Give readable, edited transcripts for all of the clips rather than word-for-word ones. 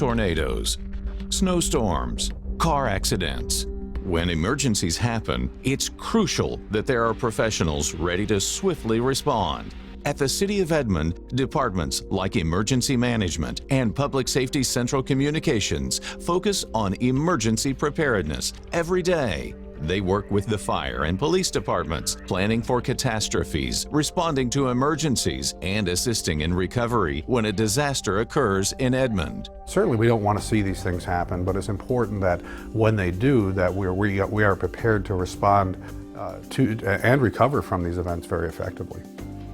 tornadoes, snowstorms, car accidents. When emergencies happen, it's crucial that there are professionals ready to swiftly respond. At the City of Edmond, departments like Emergency Management and Public Safety Central Communications focus on emergency preparedness every day. They work with the fire and police departments, planning for catastrophes, responding to emergencies, and assisting in recovery when a disaster occurs in Edmond. Certainly we don't want to see these things happen, but it's important that when they do, that we are prepared to respond to and recover from these events very effectively.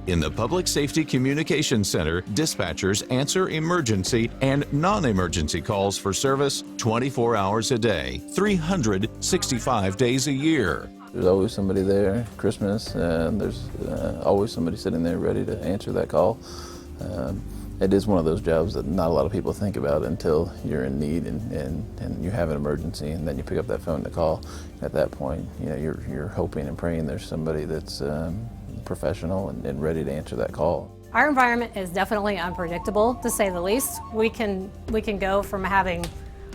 In the Public Safety Communications Center, dispatchers answer emergency and non-emergency calls for service 24 hours a day, 365 days a year. There's always somebody there. Christmas, there's always somebody sitting there ready to answer that call. It is one of those jobs that not a lot of people think about until you're in need and you have an emergency, and then you pick up that phone to call. At that point, you're hoping and praying there's somebody that's professional and ready to answer that call. Our environment is definitely unpredictable, to say the least. We can go from having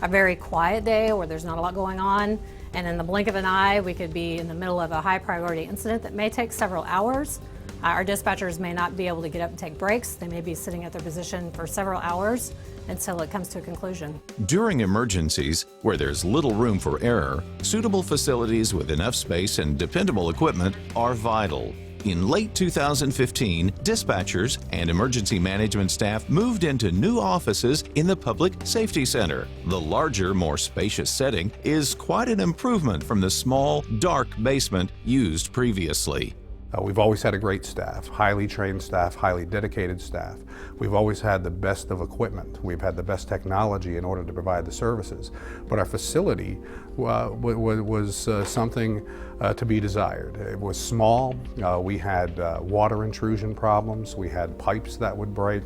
a very quiet day where there's not a lot going on, and in the blink of an eye we could be in the middle of a high priority incident that may take several hours. Our dispatchers may not be able to get up and take breaks. They may be sitting at their position for several hours until it comes to a conclusion. During emergencies, where there's little room for error, suitable facilities with enough space and dependable equipment are vital. In late 2015, dispatchers and emergency management staff moved into new offices in the Public Safety Center. The larger, more spacious setting is quite an improvement from the small, dark basement used previously. We've always had a great staff, highly trained staff, highly dedicated staff. We've always had the best of equipment. We've had the best technology in order to provide the services. But our facility was something to be desired. It was small. We had water intrusion problems. We had pipes that would break.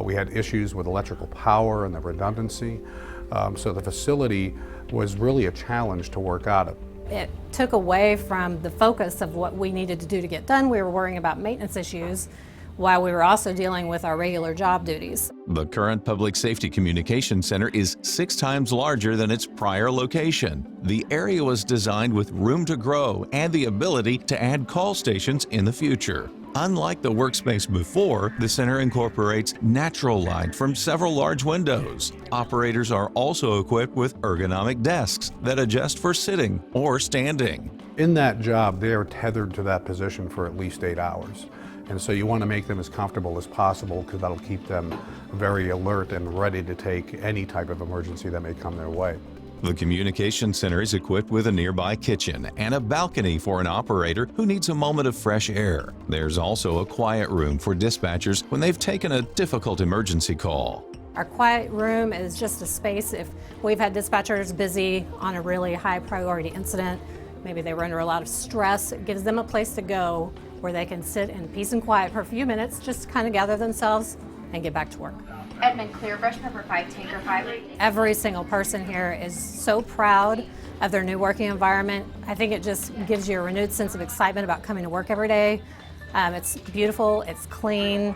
We had issues with electrical power and the redundancy. So the facility was really a challenge to work out of. It took away from the focus of what we needed to do to get done. We were worrying about maintenance issues while we were also dealing with our regular job duties. The current Public Safety Communications Center is 6 times larger than its prior location. The area was designed with room to grow and the ability to add call stations in the future. Unlike the workspace before, the center incorporates natural light from several large windows. Operators are also equipped with ergonomic desks that adjust for sitting or standing. In that job, they are tethered to that position for at least 8 hours. And so you want to make them as comfortable as possible, because that'll keep them very alert and ready to take any type of emergency that may come their way. The communication center is equipped with a nearby kitchen and a balcony for an operator who needs a moment of fresh air. There's also a quiet room for dispatchers when they've taken a difficult emergency call. Our quiet room is just a space if we've had dispatchers busy on a really high priority incident. Maybe they were under a lot of stress. It gives them a place to go where they can sit in peace and quiet for a few minutes, just to kind of gather themselves and get back to work. Edmond, clear, brush pepper 5, tanker 5. Every single person here is so proud of their new working environment. I think it just gives you a renewed sense of excitement about coming to work every day. It's beautiful, it's clean.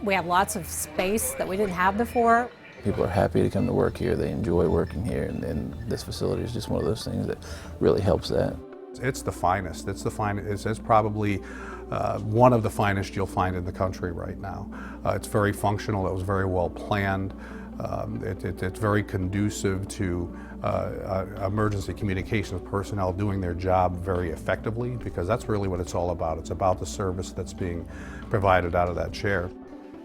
We have lots of space that we didn't have before. People are happy to come to work here. They enjoy working here, and this facility is just one of those things that really helps that. It's the finest. It's probably one of the finest you'll find in the country right now. It's very functional. It was very well planned. It's very conducive to emergency communications personnel doing their job very effectively, because that's really what it's all about. It's about the service that's being provided out of that chair.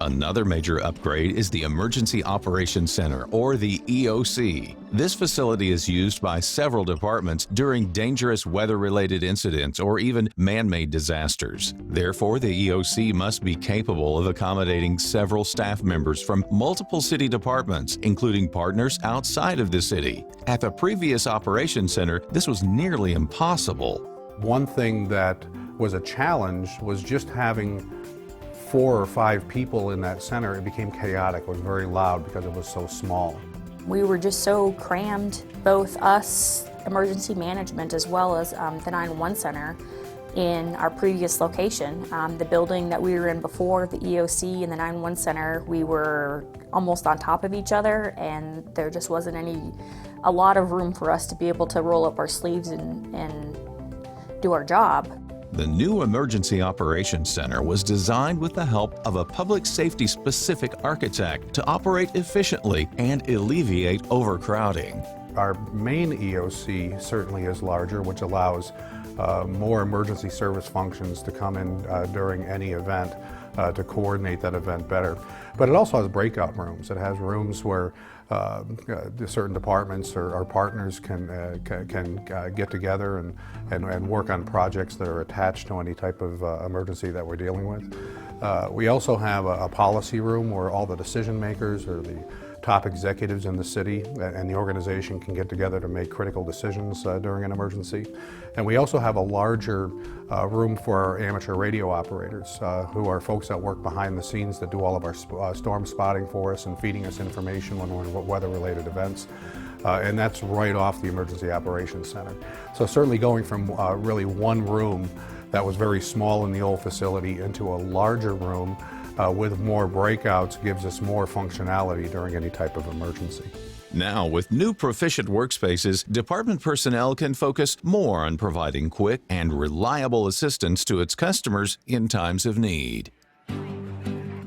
Another major upgrade is the Emergency Operations Center, or the EOC. This facility is used by several departments during dangerous weather-related incidents or even man-made disasters. Therefore, the EOC must be capable of accommodating several staff members from multiple city departments, including partners outside of the city. At the previous Operations Center, this was nearly impossible. One thing that was a challenge was just having 4 or 5 people in that center. It became chaotic. It was very loud because it was so small. We were just so crammed, both us, emergency management, as well as the 911 center. in our previous location. The building that we were in before, the EOC and the 911 Center, we were almost on top of each other, and there just wasn't a lot of room for us to be able to roll up our sleeves and do our job. The new Emergency Operations Center was designed with the help of a public safety specific architect to operate efficiently and alleviate overcrowding. Our main EOC certainly is larger, which allows more emergency service functions to come in during any event to coordinate that event better. But it also has breakout rooms. It has rooms where certain departments or partners can get together and work on projects that are attached to any type of emergency that we're dealing with. We also have a policy room where all the decision makers or the top executives in the city and the organization can get together to make critical decisions during an emergency. And we also have a larger room for our amateur radio operators, who are folks that work behind the scenes that do all of our storm spotting for us and feeding us information when we're in weather-related events. And that's right off the Emergency Operations Center. So certainly going from really one room that was very small in the old facility into a larger room with more breakouts gives us more functionality during any type of emergency. Now, with new proficient workspaces, department personnel can focus more on providing quick and reliable assistance to its customers in times of need.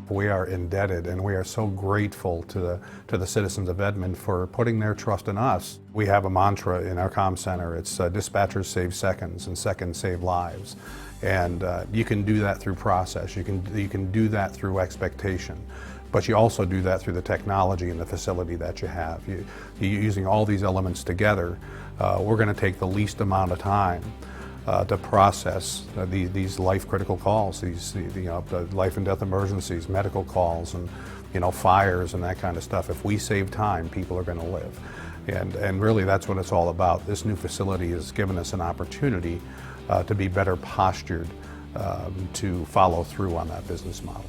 We are indebted and we are so grateful to the citizens of Edmond for putting their trust in us. We have a mantra in our comm center. It's dispatchers save seconds and seconds save lives. And you can do that through process. You can do that through expectation. But you also do that through the technology and the facility that you have. You're using all these elements together. We're going to take the least amount of time to process these life-critical calls, the life and death emergencies, medical calls, and fires and that kind of stuff. If we save time, people are going to live, and really that's what it's all about. This new facility has given us an opportunity to be better postured to follow through on that business model.